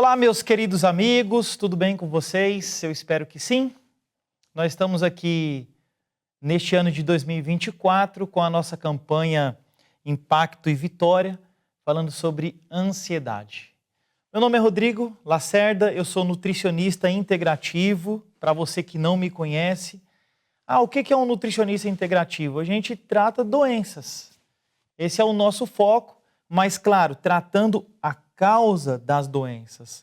Olá, meus queridos amigos, tudo bem com vocês? Eu espero que sim. Nós estamos aqui neste ano de 2024 com a nossa campanha Impacto e Vitória, falando sobre ansiedade. Meu nome é Rodrigo Lacerda, eu sou nutricionista integrativo, para você que não me conhece. O que é um nutricionista integrativo? A gente trata doenças. Esse é o nosso foco, mas claro, tratando a causa das doenças.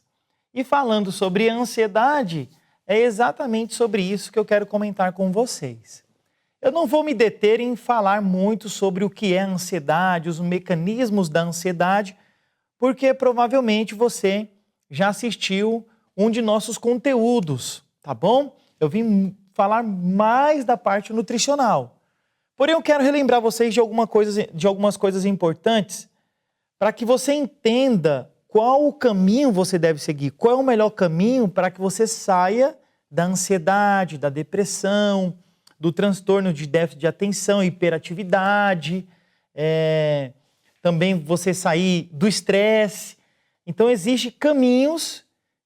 E falando sobre ansiedade, é exatamente sobre isso que eu quero comentar com vocês. Eu não vou me deter em falar muito sobre o que é ansiedade, os mecanismos da ansiedade, porque provavelmente você já assistiu um de nossos conteúdos, tá bom? Eu vim falar mais da parte nutricional. Porém, eu quero relembrar vocês de algumas coisas importantes para que você entenda qual o caminho você deve seguir, qual é o melhor caminho para que você saia da ansiedade, da depressão, do transtorno de déficit de atenção, hiperatividade, também você sair do estresse. Então, existem caminhos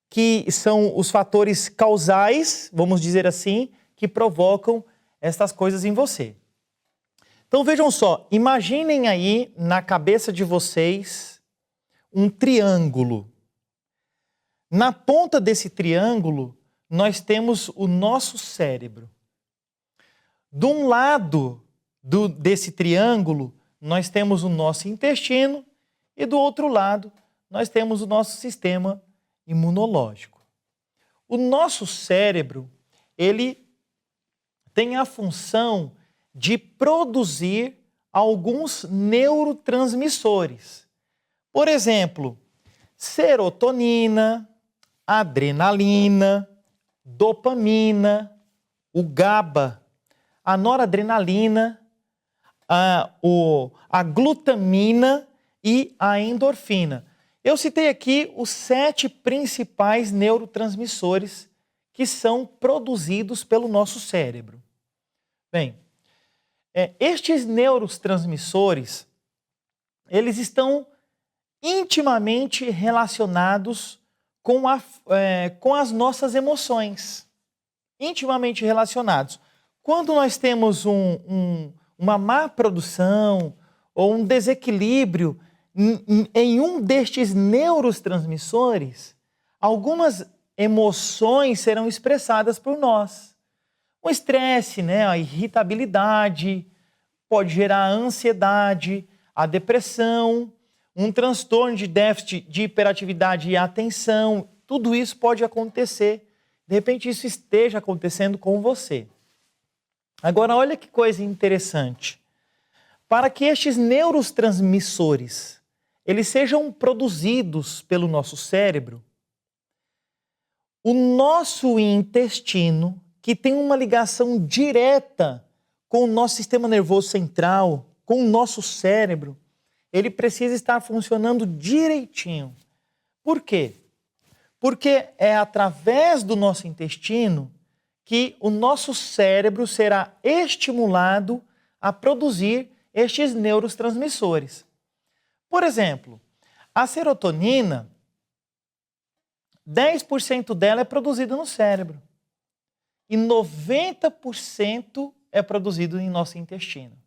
que são os fatores causais, vamos dizer assim, que provocam essas coisas em você. Então vejam só, imaginem aí na cabeça de vocês um triângulo. Na ponta desse triângulo, nós temos o nosso cérebro. De um lado desse triângulo, nós temos o nosso intestino e do outro lado, nós temos o nosso sistema imunológico. O nosso cérebro, ele tem a função de produzir alguns neurotransmissores. Por exemplo, serotonina, adrenalina, dopamina, o GABA, a noradrenalina, a glutamina e a endorfina. Eu citei aqui os 7 principais neurotransmissores que são produzidos pelo nosso cérebro. Bem, estes neurotransmissores, eles estão intimamente relacionados com as nossas emoções. Intimamente relacionados. Quando nós temos uma má produção ou um desequilíbrio em um destes neurotransmissores, algumas emoções serão expressadas por nós. O estresse, a irritabilidade, pode gerar a ansiedade, a depressão, um transtorno de déficit de hiperatividade e atenção. Tudo isso pode acontecer. De repente isso esteja acontecendo com você. Agora olha que coisa interessante. Para que estes neurotransmissores eles sejam produzidos pelo nosso cérebro, o nosso intestino, que tem uma ligação direta com o nosso sistema nervoso central, com o nosso cérebro, ele precisa estar funcionando direitinho. Por quê? Porque é através do nosso intestino que o nosso cérebro será estimulado a produzir estes neurotransmissores. Por exemplo, a serotonina, 10% dela é produzida no cérebro. E 90% é produzido em nosso intestino.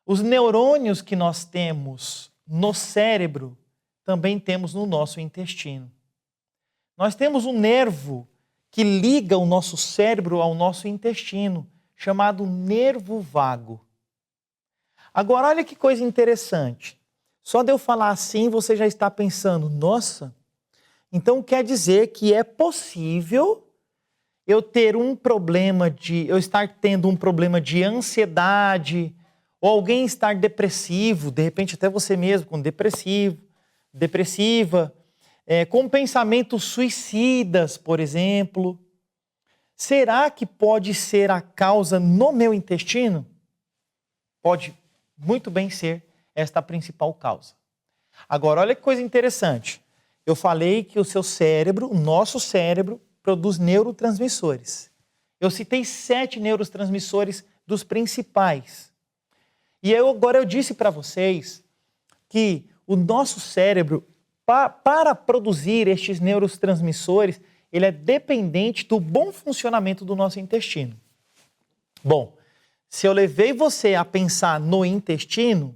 Os neurônios que nós temos no cérebro, também temos no nosso intestino. Nós temos um nervo que liga o nosso cérebro ao nosso intestino, chamado nervo vago. Agora, olha que coisa interessante. Só de eu falar assim, você já está pensando, nossa, então quer dizer que é possível eu estar tendo um problema de ansiedade, ou alguém estar depressivo, de repente até você mesmo com depressiva, com pensamentos suicidas, por exemplo. Será que pode ser a causa no meu intestino? Pode muito bem ser esta a principal causa. Agora, olha que coisa interessante. Eu falei que o seu cérebro, o nosso cérebro, produz neurotransmissores. Eu citei 7 neurotransmissores dos principais. E agora eu disse para vocês que o nosso cérebro, para produzir estes neurotransmissores, ele é dependente do bom funcionamento do nosso intestino. Bom, se eu levei você a pensar no intestino,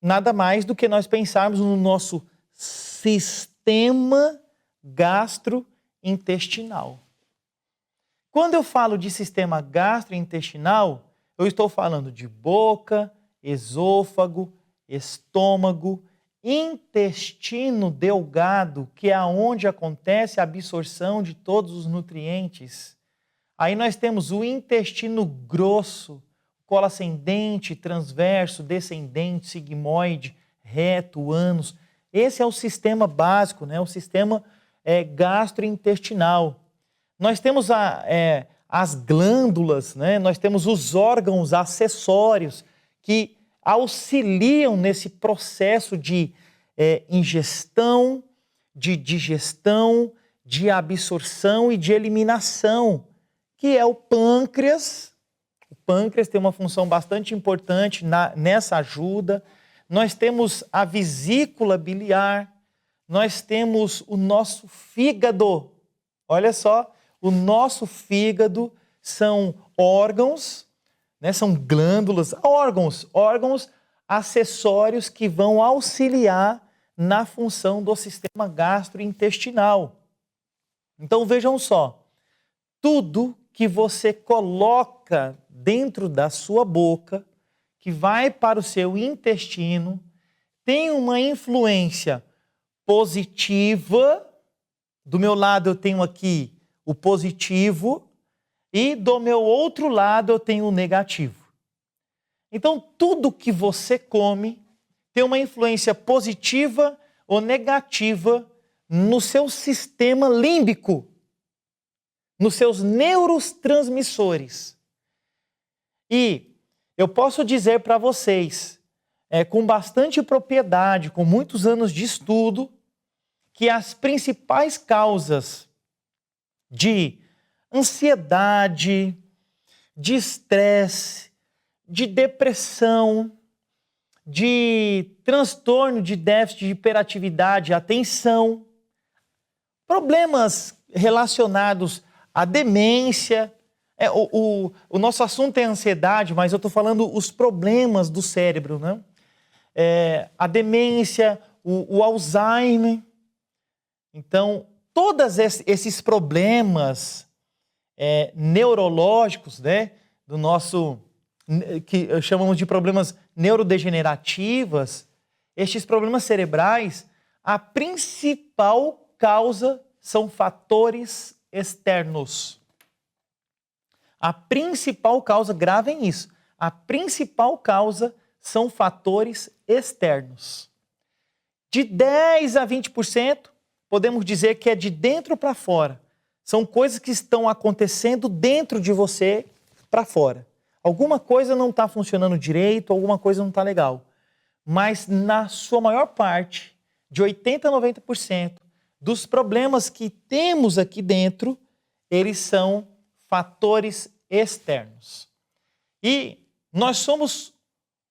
nada mais do que nós pensarmos no nosso sistema gastrointestinal. Quando eu falo de sistema gastrointestinal, eu estou falando de boca, esôfago, estômago, intestino delgado, que é onde acontece a absorção de todos os nutrientes. Aí nós temos o intestino grosso, colo ascendente, transverso, descendente, sigmoide, reto, ânus. Esse é o sistema básico, né? O sistema gastrointestinal. Nós temos as glândulas, né? Nós temos os órgãos acessórios que auxiliam nesse processo de ingestão, de digestão, de absorção e de eliminação, que é o pâncreas. O pâncreas tem uma função bastante importante nessa ajuda. Nós temos a vesícula biliar, nós temos o nosso fígado. Olha só, o nosso fígado são órgãos, né, são glândulas, órgãos acessórios que vão auxiliar na função do sistema gastrointestinal. Então vejam só, tudo que você coloca dentro da sua boca, que vai para o seu intestino, tem uma influência positiva. Do meu lado eu tenho aqui o positivo e do meu outro lado eu tenho o negativo. Então, tudo que você come tem uma influência positiva ou negativa no seu sistema límbico, nos seus neurotransmissores. E eu posso dizer para vocês, com bastante propriedade, com muitos anos de estudo, que as principais causas de ansiedade, de estresse, de depressão, de transtorno de déficit de hiperatividade, atenção, problemas relacionados à demência. O nosso assunto é ansiedade, mas eu estou falando os problemas do cérebro, né? A demência, o Alzheimer. Então, todos esses problemas neurológicos, né, do nosso, que chamamos de problemas neurodegenerativos, estes problemas cerebrais, a principal causa são fatores externos. A principal causa, gravem isso, a principal causa são fatores externos. De 10 a 20%, podemos dizer que é de dentro para fora. São coisas que estão acontecendo dentro de você para fora. Alguma coisa não está funcionando direito, alguma coisa não está legal. Mas na sua maior parte, de 80 a 90%, dos problemas que temos aqui dentro, eles são fatores externos. E nós somos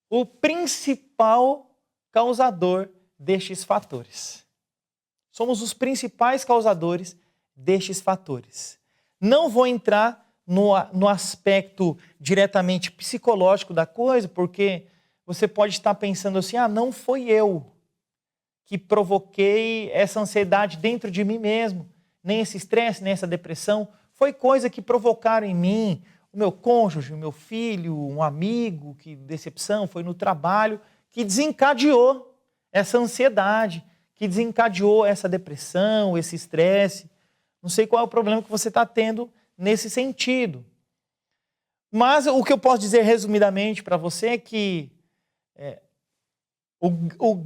o principal causador destes fatores. Somos os principais causadores destes fatores. Não vou entrar no aspecto diretamente psicológico da coisa, porque você pode estar pensando assim, não foi eu que provoquei essa ansiedade dentro de mim mesmo, nem esse estresse, nem essa depressão, foi coisa que provocaram em mim, o meu cônjuge, o meu filho, um amigo, que decepção, foi no trabalho, que desencadeou essa ansiedade, que desencadeou essa depressão, esse estresse. Não sei qual é o problema que você está tendo nesse sentido. Mas o que eu posso dizer resumidamente para você é que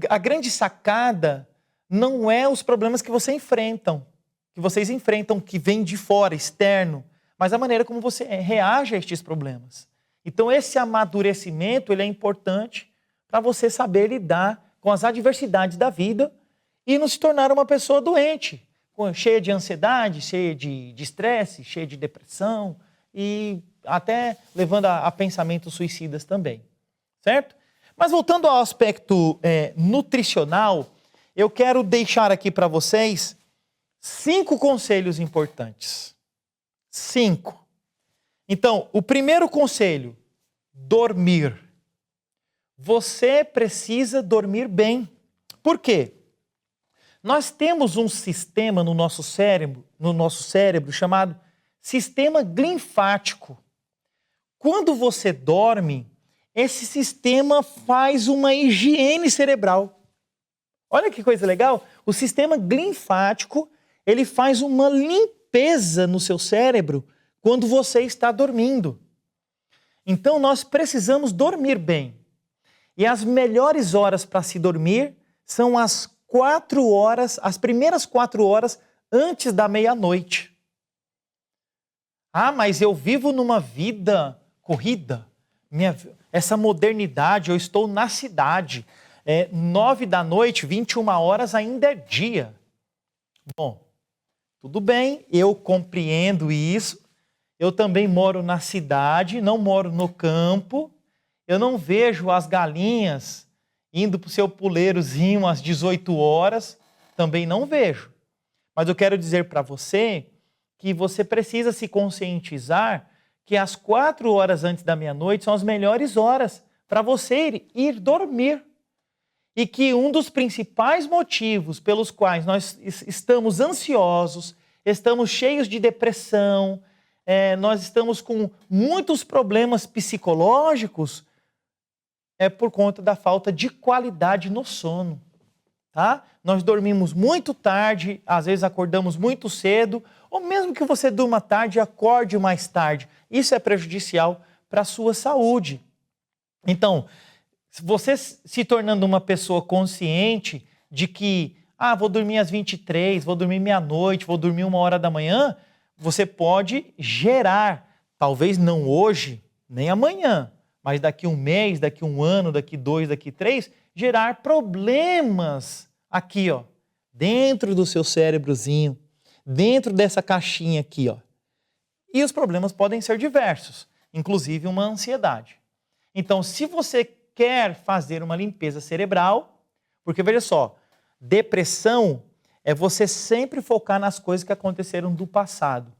a grande sacada não é os problemas que vocês enfrentam, que vêm de fora, externo, mas a maneira como você reage a estes problemas. Então esse amadurecimento ele é importante para você saber lidar com as adversidades da vida e não se tornar uma pessoa doente, cheia de ansiedade, cheia de estresse, cheia de depressão e até levando a pensamentos suicidas também, certo? Mas voltando ao aspecto nutricional, eu quero deixar aqui para vocês 5 conselhos importantes. 5. Então, o primeiro conselho, dormir. Você precisa dormir bem. Por quê? Nós temos um sistema no nosso cérebro chamado sistema linfático. Quando você dorme, esse sistema faz uma higiene cerebral. Olha que coisa legal. O sistema linfático, ele faz uma limpeza no seu cérebro quando você está dormindo. Então, nós precisamos dormir bem. E as melhores horas para se dormir são as primeiras 4 horas antes da meia-noite. Ah, mas eu vivo numa vida corrida. Essa modernidade, eu estou na cidade. 9 da noite, 21 horas ainda é dia. Bom, tudo bem, eu compreendo isso. Eu também moro na cidade, não moro no campo. Eu não vejo as galinhas indo para o seu puleirozinho às 18 horas. Também não vejo. Mas eu quero dizer para você que você precisa se conscientizar que as 4 horas antes da meia-noite são as melhores horas para você ir dormir. E que um dos principais motivos pelos quais nós estamos ansiosos, estamos cheios de depressão, nós estamos com muitos problemas psicológicos, é por conta da falta de qualidade no sono. Tá? Nós dormimos muito tarde, às vezes acordamos muito cedo, ou mesmo que você durma tarde, acorde mais tarde. Isso é prejudicial para a sua saúde. Então, você se tornando uma pessoa consciente de que, vou dormir às 23, vou dormir meia-noite, vou dormir 1h da manhã, você pode gerar, talvez não hoje, nem amanhã, mas daqui 1 mês, daqui 1 ano, daqui 2, daqui 3, gerar problemas aqui, ó, dentro do seu cérebrozinho, dentro dessa caixinha aqui, ó. E os problemas podem ser diversos, inclusive uma ansiedade. Então, se você quer fazer uma limpeza cerebral, porque veja só, depressão é você sempre focar nas coisas que aconteceram do passado.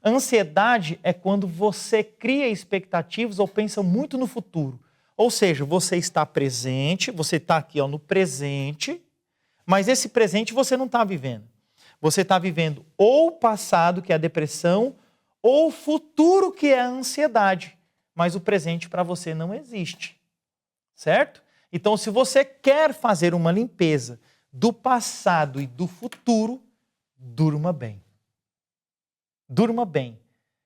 Ansiedade é quando você cria expectativas ou pensa muito no futuro. Ou seja, você está presente, você está aqui no presente, mas esse presente você não está vivendo. Você está vivendo ou o passado, que é a depressão, ou o futuro, que é a ansiedade. Mas o presente para você não existe. Certo? Então, se você quer fazer uma limpeza do passado e do futuro, durma bem. Durma bem.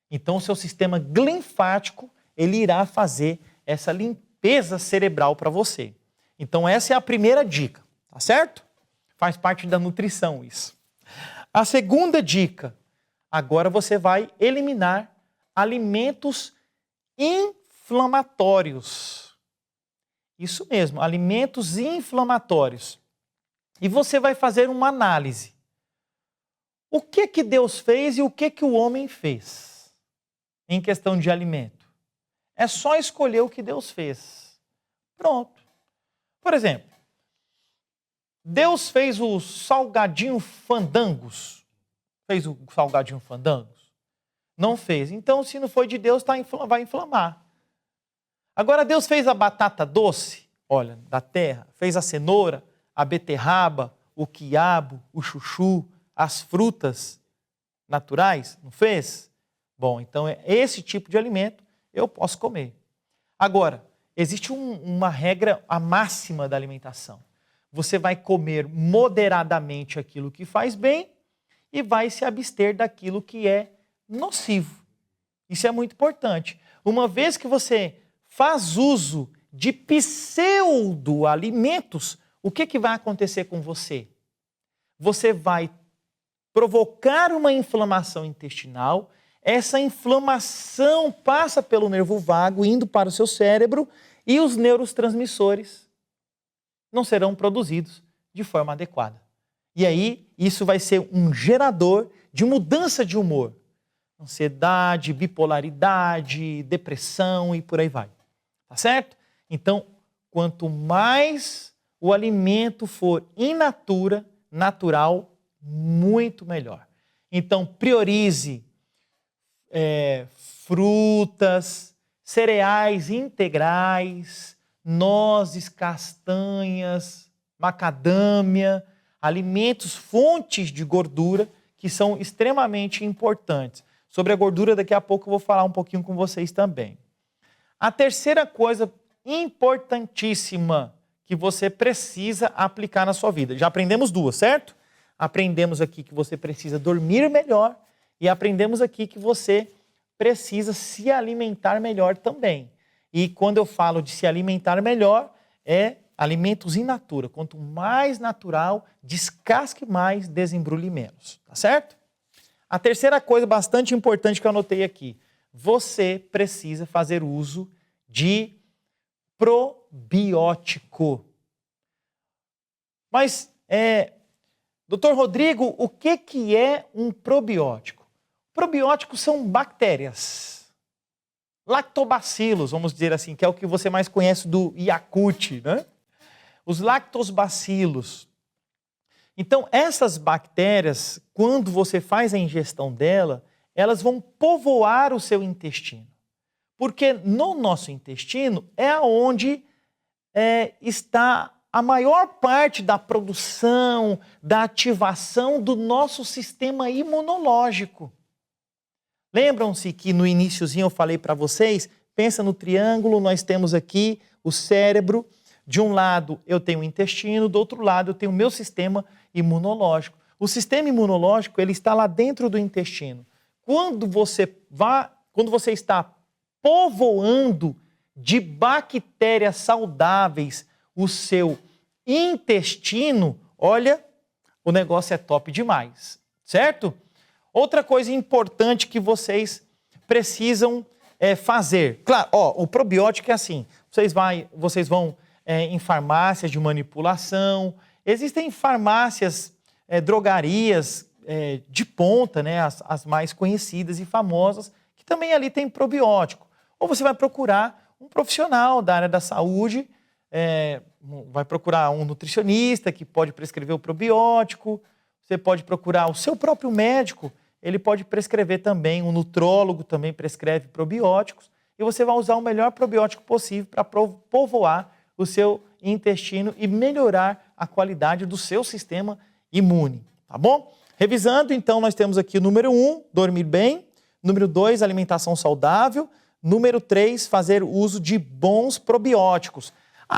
Então, o seu sistema linfático, ele irá fazer essa limpeza cerebral para você. Então, essa é a primeira dica, tá certo? Faz parte da nutrição isso. A segunda dica, agora você vai eliminar alimentos inflamatórios. Isso mesmo, alimentos inflamatórios. E você vai fazer uma análise. O que Deus fez e o que o homem fez em questão de alimento? É só escolher o que Deus fez. Pronto. Por exemplo, Deus fez o salgadinho fandangos. Fez o salgadinho fandangos? Não fez. Então, se não foi de Deus, vai inflamar. Agora, Deus fez a batata doce, olha, da terra. Fez a cenoura, a beterraba, o quiabo, o chuchu, as frutas naturais. Não fez? Bom, então esse tipo de alimento eu posso comer. Agora, existe uma regra, a máxima da alimentação. Você vai comer moderadamente aquilo que faz bem e vai se abster daquilo que é nocivo. Isso é muito importante. Uma vez que você faz uso de pseudo-alimentos, o que vai acontecer com você? Você vai provocar uma inflamação intestinal, essa inflamação passa pelo nervo vago, indo para o seu cérebro, e os neurotransmissores não serão produzidos de forma adequada. E aí, isso vai ser um gerador de mudança de humor. Ansiedade, bipolaridade, depressão e por aí vai. Tá certo? Então, quanto mais o alimento for in natura, natural, muito melhor. Então, priorize frutas, cereais integrais, nozes, castanhas, macadâmia, alimentos, fontes de gordura que são extremamente importantes. Sobre a gordura, daqui a pouco eu vou falar um pouquinho com vocês também. A terceira coisa importantíssima que você precisa aplicar na sua vida. Já aprendemos duas, certo? Aprendemos aqui que você precisa dormir melhor e aprendemos aqui que você precisa se alimentar melhor também. E quando eu falo de se alimentar melhor, é alimentos in natura. Quanto mais natural, descasque mais, desembrulhe menos. Tá certo? A terceira coisa bastante importante que eu anotei aqui. Você precisa fazer uso de probiótico. Mas, Dr. Rodrigo, o que é um probiótico? Probióticos são bactérias. Lactobacilos, vamos dizer assim, que é o que você mais conhece do Yakult, né? Os lactobacilos. Então, essas bactérias, quando você faz a ingestão dela, elas vão povoar o seu intestino. Porque no nosso intestino é onde está a maior parte da produção, da ativação do nosso sistema imunológico. Lembram-se que no iniciozinho eu falei para vocês, pensa no triângulo, nós temos aqui o cérebro, de um lado eu tenho o intestino, do outro lado eu tenho o meu sistema imunológico. O sistema imunológico, ele está lá dentro do intestino. Quando você está povoando de bactérias saudáveis o seu intestino, olha, o negócio é top demais, certo? Outra coisa importante que vocês precisam fazer. Claro, o probiótico é assim, vocês vão em farmácias de manipulação, existem farmácias, drogarias de ponta, né, as mais conhecidas e famosas, que também ali tem probiótico. Ou você vai procurar um profissional da área da saúde, vai procurar um nutricionista que pode prescrever o probiótico, você pode procurar o seu próprio médico, ele pode prescrever também, um nutrólogo também prescreve probióticos, e você vai usar o melhor probiótico possível para povoar o seu intestino e melhorar a qualidade do seu sistema imune, tá bom? Revisando, então, nós temos aqui o número 1, dormir bem, número 2, alimentação saudável, número 3, fazer uso de bons probióticos.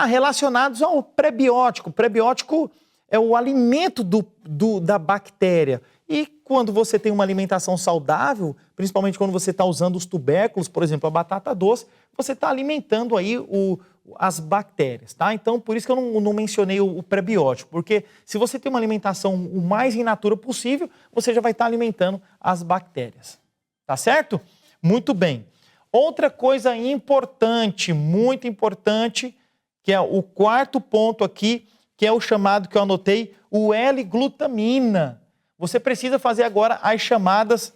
Relacionados ao prebiótico. O prebiótico é o alimento da bactéria. E quando você tem uma alimentação saudável, principalmente quando você está usando os tubérculos, por exemplo, a batata doce, você está alimentando aí as bactérias, tá? Então, por isso que eu não mencionei o prebiótico, porque se você tem uma alimentação o mais in natura possível, você já vai estar alimentando as bactérias, tá certo? Muito bem. Outra coisa importante, muito importante, que é o quarto ponto aqui, que é o chamado que eu anotei, o L-glutamina. Você precisa fazer agora as chamadas,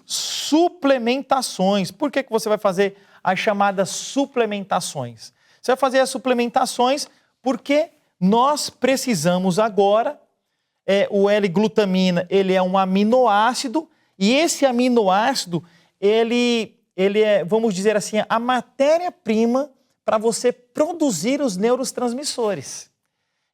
suplementações. Por que você vai fazer as chamadas suplementações? Você vai fazer as suplementações porque nós precisamos agora, o L-glutamina, ele é um aminoácido, e esse aminoácido, ele é, vamos dizer assim, a matéria-prima para você produzir os neurotransmissores.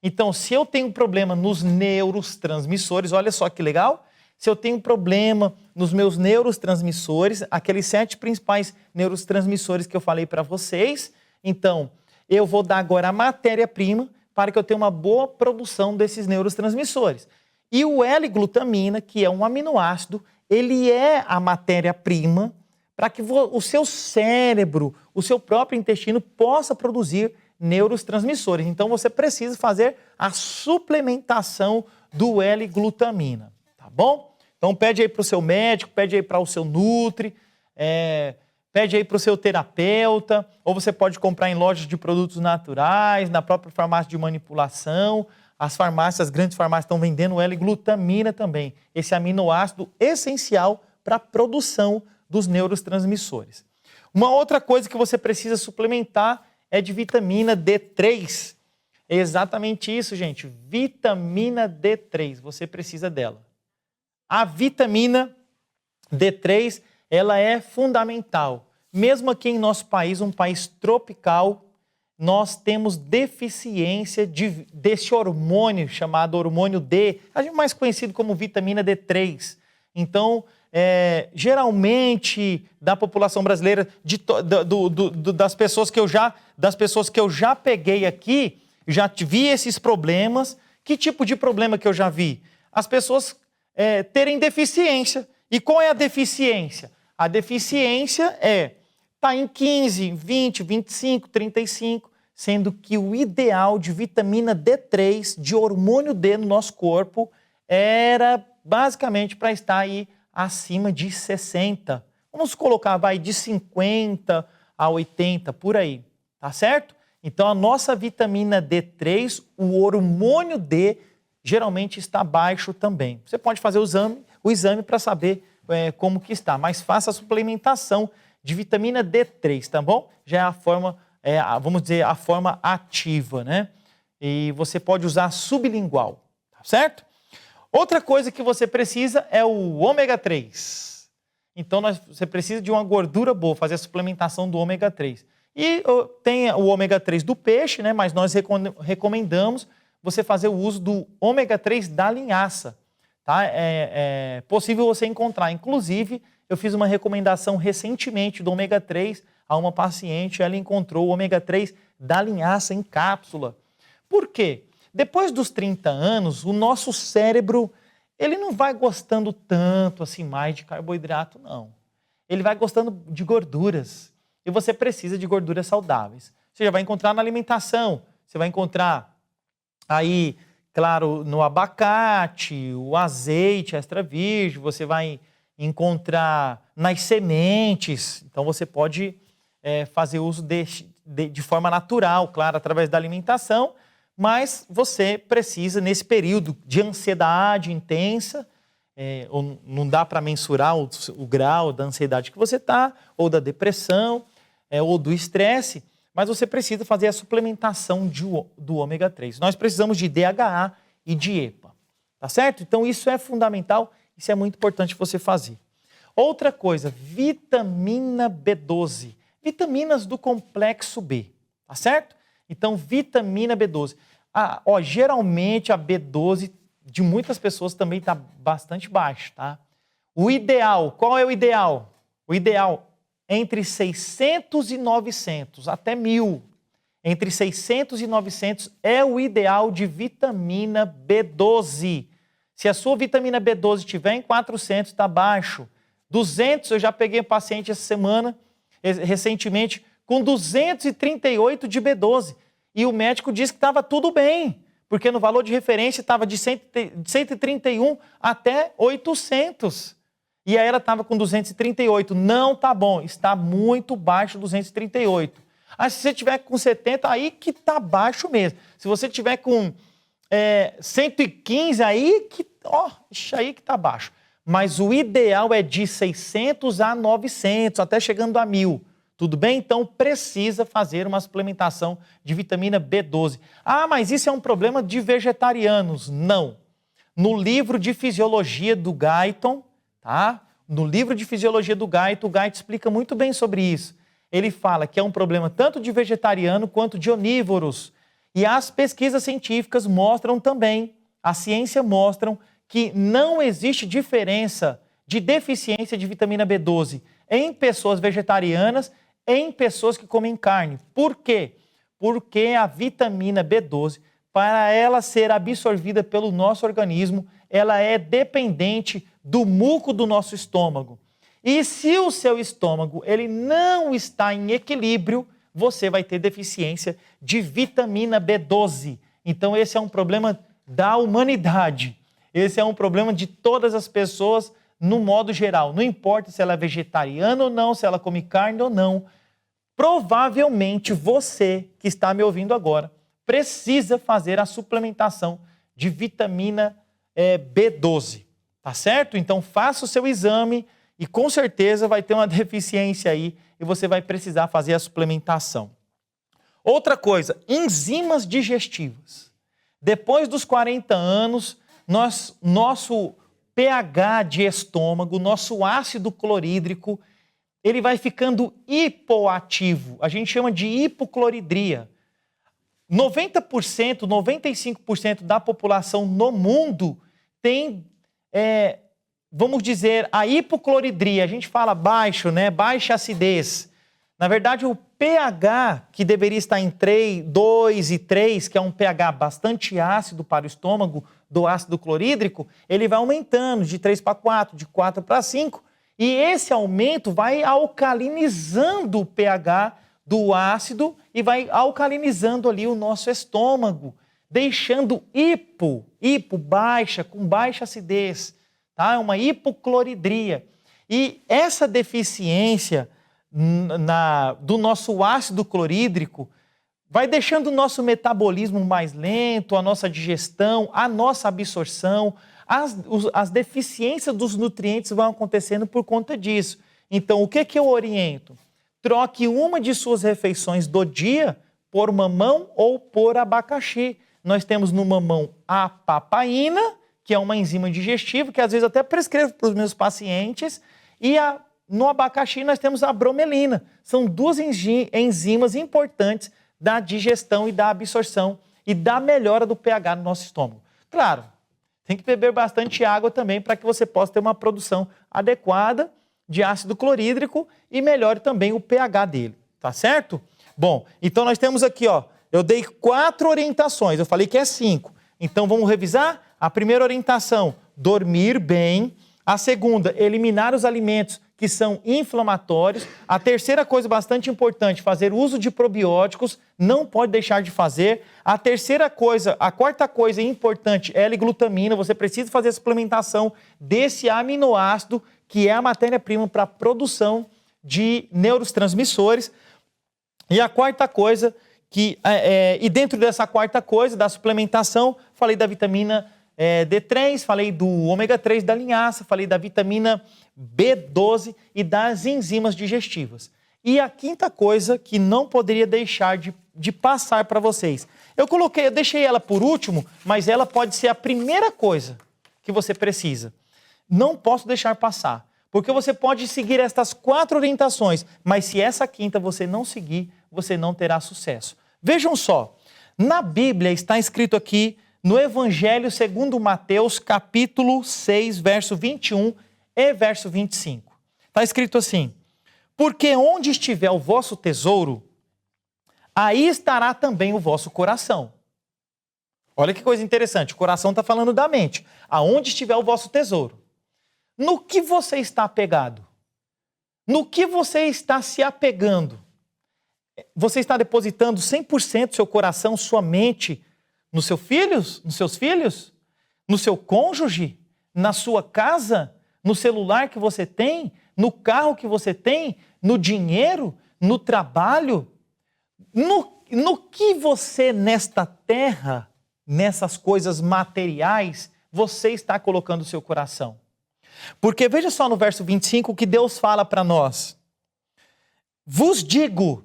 Então, se eu tenho problema nos neurotransmissores, olha só que legal, se eu tenho problema nos meus neurotransmissores, aqueles 7 principais neurotransmissores que eu falei para vocês, então, eu vou dar agora a matéria-prima para que eu tenha uma boa produção desses neurotransmissores. E o L-glutamina, que é um aminoácido, ele é a matéria-prima para que o seu cérebro, o seu próprio intestino possa produzir neurotransmissores. Então, você precisa fazer a suplementação do L-glutamina, tá bom? Então, pede aí para o seu médico, pede aí para o seu nutri, pede aí para o seu terapeuta, ou você pode comprar em lojas de produtos naturais, na própria farmácia de manipulação. As grandes farmácias estão vendendo L-glutamina também, esse aminoácido essencial para a produção dos neurotransmissores. Uma outra coisa que você precisa suplementar é de vitamina D3. É exatamente isso, gente. Vitamina D3, você precisa dela. A vitamina D3, ela é fundamental. Mesmo aqui em nosso país, um país tropical, nós temos deficiência desse hormônio chamado hormônio D, mais conhecido como vitamina D3. Então, geralmente, da população brasileira, das pessoas que eu já peguei aqui, já vi esses problemas. Que tipo de problema que eu já vi? As pessoas terem deficiência. E qual é a deficiência? A deficiência está em 15, 20, 25, 35, sendo que o ideal de vitamina D3, de hormônio D no nosso corpo, era basicamente para estar aí acima de 60. Vamos colocar, de 50 a 80, por aí, tá certo? Então, a nossa vitamina D3, o hormônio D, geralmente está baixo também. Você pode fazer o exame para saber como que está, mas faça a suplementação de vitamina D3, tá bom? Já é a forma, vamos dizer, a forma ativa, né? E você pode usar sublingual, tá certo? Outra coisa que você precisa é o ômega 3. Então, você precisa de uma gordura boa, fazer a suplementação do ômega 3. E tem o ômega 3 do peixe, né? Mas nós recomendamos você fazer o uso do ômega 3 da linhaça. Tá? É possível você encontrar. Inclusive, eu fiz uma recomendação recentemente do ômega 3 a uma paciente. Ela encontrou o ômega 3 da linhaça em cápsula. Por quê? Depois dos 30 anos, o nosso cérebro ele não vai gostando tanto assim mais de carboidrato, não. Ele vai gostando de gorduras. E você precisa de gorduras saudáveis. Você já vai encontrar na alimentação. Você vai encontrar aí, claro, no abacate, o azeite extra virgem, você vai encontrar nas sementes. Então, você pode fazer uso de forma natural, claro, através da alimentação, mas você precisa, nesse período de ansiedade intensa, não dá para mensurar o grau da ansiedade que você está, ou da depressão, ou do estresse, mas você precisa fazer a suplementação do ômega 3. Nós precisamos de DHA e de EPA, tá certo? Então isso é fundamental, isso é muito importante você fazer. Outra coisa, vitamina B12, vitaminas do complexo B, tá certo? Então vitamina B12. Geralmente a B12 de muitas pessoas também está bastante baixa, tá? O ideal, qual é o ideal? O ideal entre 600 e 900, até 1000. Entre 600 e 900 é o ideal de vitamina B12. Se a sua vitamina B12 estiver em 400, está baixo. 200, eu já peguei um paciente essa semana, recentemente, com 238 de B12. E o médico disse que estava tudo bem, porque no valor de referência estava de 131 até 800. E aí ela estava com 238. Não tá bom, está muito baixo 238. Aí se você tiver com 70, aí que tá baixo mesmo. Se você tiver com 115, aí que tá baixo. Mas o ideal é de 600 a 900, até chegando a 1000. Tudo bem? Então precisa fazer uma suplementação de vitamina B12. Mas isso é um problema de vegetarianos. Não. No livro de fisiologia do Guyton, tá? No livro de fisiologia do Guyton, o Guyton explica muito bem sobre isso. Ele fala que é um problema tanto de vegetariano quanto de onívoros. E as pesquisas científicas mostram também, a ciência mostram que não existe diferença de deficiência de vitamina B12 em pessoas vegetarianas e em pessoas que comem carne. Por quê? Porque a vitamina B12, para ela ser absorvida pelo nosso organismo, ela é dependente do muco do nosso estômago. E se o seu estômago ele não está em equilíbrio, você vai ter deficiência de vitamina B12. Então esse é um problema da humanidade. Esse é um problema de todas as pessoas no modo geral. Não importa se ela é vegetariana ou não, se ela come carne ou não. Provavelmente você que está me ouvindo agora precisa fazer a suplementação de vitamina B12, tá certo? Então faça o seu exame e com certeza vai ter uma deficiência aí e você vai precisar fazer a suplementação. Outra coisa, enzimas digestivas. Depois dos 40 anos, nosso pH de estômago, nosso ácido clorídrico, ele vai ficando hipoativo. A gente chama de hipocloridria. 90%, 95% da população no mundo tem, vamos dizer, a hipocloridria. A gente fala baixo, né? Baixa acidez. Na verdade, o pH, que deveria estar em 2 e 3, que é um pH bastante ácido para o estômago, do ácido clorídrico, ele vai aumentando de 3 para 4, de 4 para 5, e esse aumento vai alcalinizando o pH do ácido e vai alcalinizando ali o nosso estômago, deixando hipo baixa, com baixa acidez, tá? É uma hipocloridria. E essa deficiência do nosso ácido clorídrico vai deixando o nosso metabolismo mais lento, a nossa digestão, a nossa absorção, as deficiências dos nutrientes vão acontecendo por conta disso. Então, o que eu oriento? Troque uma de suas refeições do dia por mamão ou por abacaxi. Nós temos no mamão a papaína, que é uma enzima digestiva, que às vezes até prescrevo para os meus pacientes, e no abacaxi nós temos a bromelina. São duas enzimas importantes da digestão e da absorção e da melhora do pH no nosso estômago. Claro, tem que beber bastante água também para que você possa ter uma produção adequada de ácido clorídrico e melhore também o pH dele, tá certo? Bom, então nós temos aqui, ó, eu dei 4 orientações, eu falei que é 5. Então vamos revisar? A primeira orientação, dormir bem. A segunda, eliminar os alimentos que são inflamatórios. A terceira coisa bastante importante, fazer uso de probióticos, não pode deixar de fazer. A quarta coisa importante, L-glutamina, você precisa fazer a suplementação desse aminoácido, que é a matéria-prima para a produção de neurotransmissores. E a quarta coisa, e dentro dessa quarta coisa, da suplementação, falei da vitamina D3, falei do ômega 3 da linhaça, falei da vitamina B12 e das enzimas digestivas. E a quinta coisa que não poderia deixar de passar para vocês. Eu deixei ela por último, mas ela pode ser a primeira coisa que você precisa. Não posso deixar passar, porque você pode seguir estas 4 orientações, mas se essa quinta você não seguir, você não terá sucesso. Vejam só, na Bíblia está escrito aqui, no Evangelho segundo Mateus, capítulo 6, verso 21 e verso 25. Está escrito assim: porque onde estiver o vosso tesouro, aí estará também o vosso coração. Olha que coisa interessante, o coração está falando da mente. Aonde estiver o vosso tesouro. No que você está apegado? No que você está se apegando? Você está depositando 100% seu coração, sua mente nos seus filhos? No seu cônjuge? Na sua casa? No celular que você tem? No carro que você tem? No dinheiro? No trabalho? No que você nesta terra, nessas coisas materiais, você está colocando o seu coração? Porque veja só no verso 25 o que Deus fala para nós. Vos digo,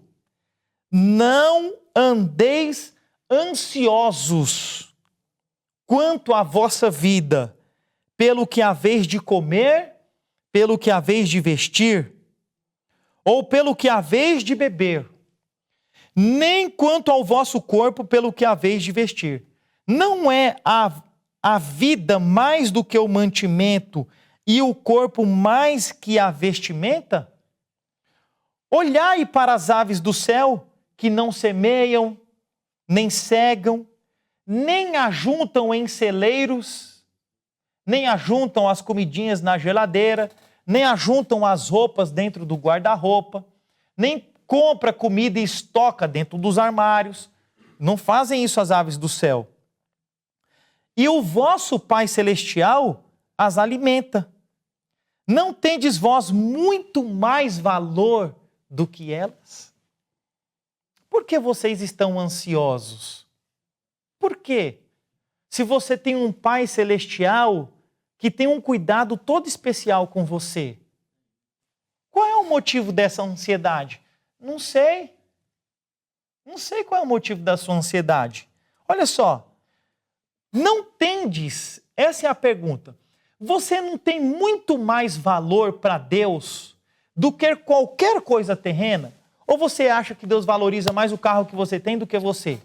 não andeis ansiosos quanto à vossa vida, pelo que haveis de comer, pelo que haveis de vestir, ou pelo que haveis de beber, nem quanto ao vosso corpo, pelo que haveis de vestir. Não é a vida mais do que o mantimento e o corpo mais que a vestimenta? Olhai para as aves do céu, que não semeiam, nem cegam, nem ajuntam em celeiros, nem ajuntam as comidinhas na geladeira, nem ajuntam as roupas dentro do guarda-roupa, nem compra comida e estoca dentro dos armários. Não fazem isso as aves do céu. E o vosso Pai Celestial as alimenta. Não tendes vós muito mais valor do que elas? Por que vocês estão ansiosos? Por quê? Se você tem um Pai Celestial que tem um cuidado todo especial com você. Qual é o motivo dessa ansiedade? Não sei. Não sei qual é o motivo da sua ansiedade. Olha só, não tendes, essa é a pergunta, você não tem muito mais valor para Deus do que qualquer coisa terrena? Ou você acha que Deus valoriza mais o carro que você tem do que você?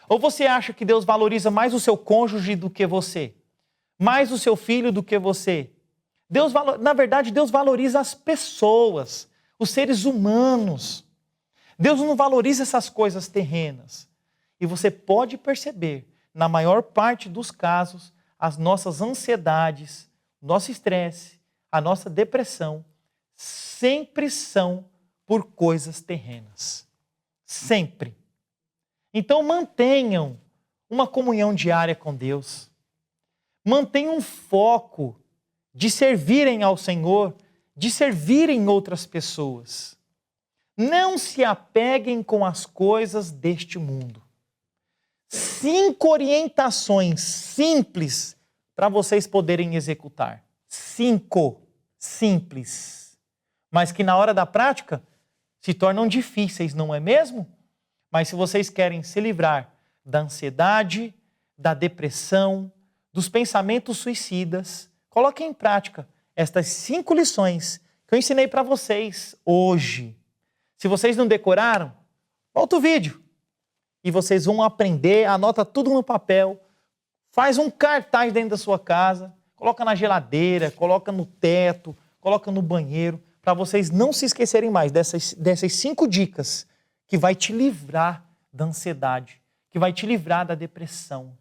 Ou você acha que Deus valoriza mais o seu cônjuge do que você? Mais o seu filho do que você? Na verdade, Deus valoriza as pessoas, os seres humanos. Deus não valoriza essas coisas terrenas. E você pode perceber, na maior parte dos casos, as nossas ansiedades, nosso estresse, a nossa depressão, sempre são por coisas terrenas. Sempre. Então mantenham uma comunhão diária com Deus. Mantenham um foco de servirem ao Senhor, de servirem outras pessoas. Não se apeguem com as coisas deste mundo. 5 orientações simples para vocês poderem executar. 5 simples. Mas que na hora da prática se tornam difíceis, não é mesmo? Mas se vocês querem se livrar da ansiedade, da depressão, dos pensamentos suicidas, coloquem em prática estas 5 lições que eu ensinei para vocês hoje. Se vocês não decoraram, volta o vídeo e vocês vão aprender, anota tudo no papel, faz um cartaz dentro da sua casa, coloca na geladeira, coloca no teto, coloca no banheiro, para vocês não se esquecerem mais dessas 5 dicas que vai te livrar da ansiedade, que vai te livrar da depressão,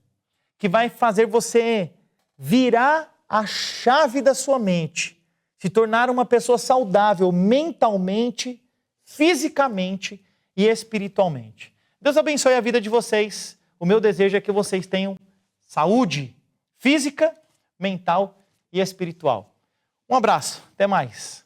que vai fazer você virar a chave da sua mente, se tornar uma pessoa saudável mentalmente, fisicamente e espiritualmente. Deus abençoe a vida de vocês. O meu desejo é que vocês tenham saúde física, mental e espiritual. Um abraço, até mais.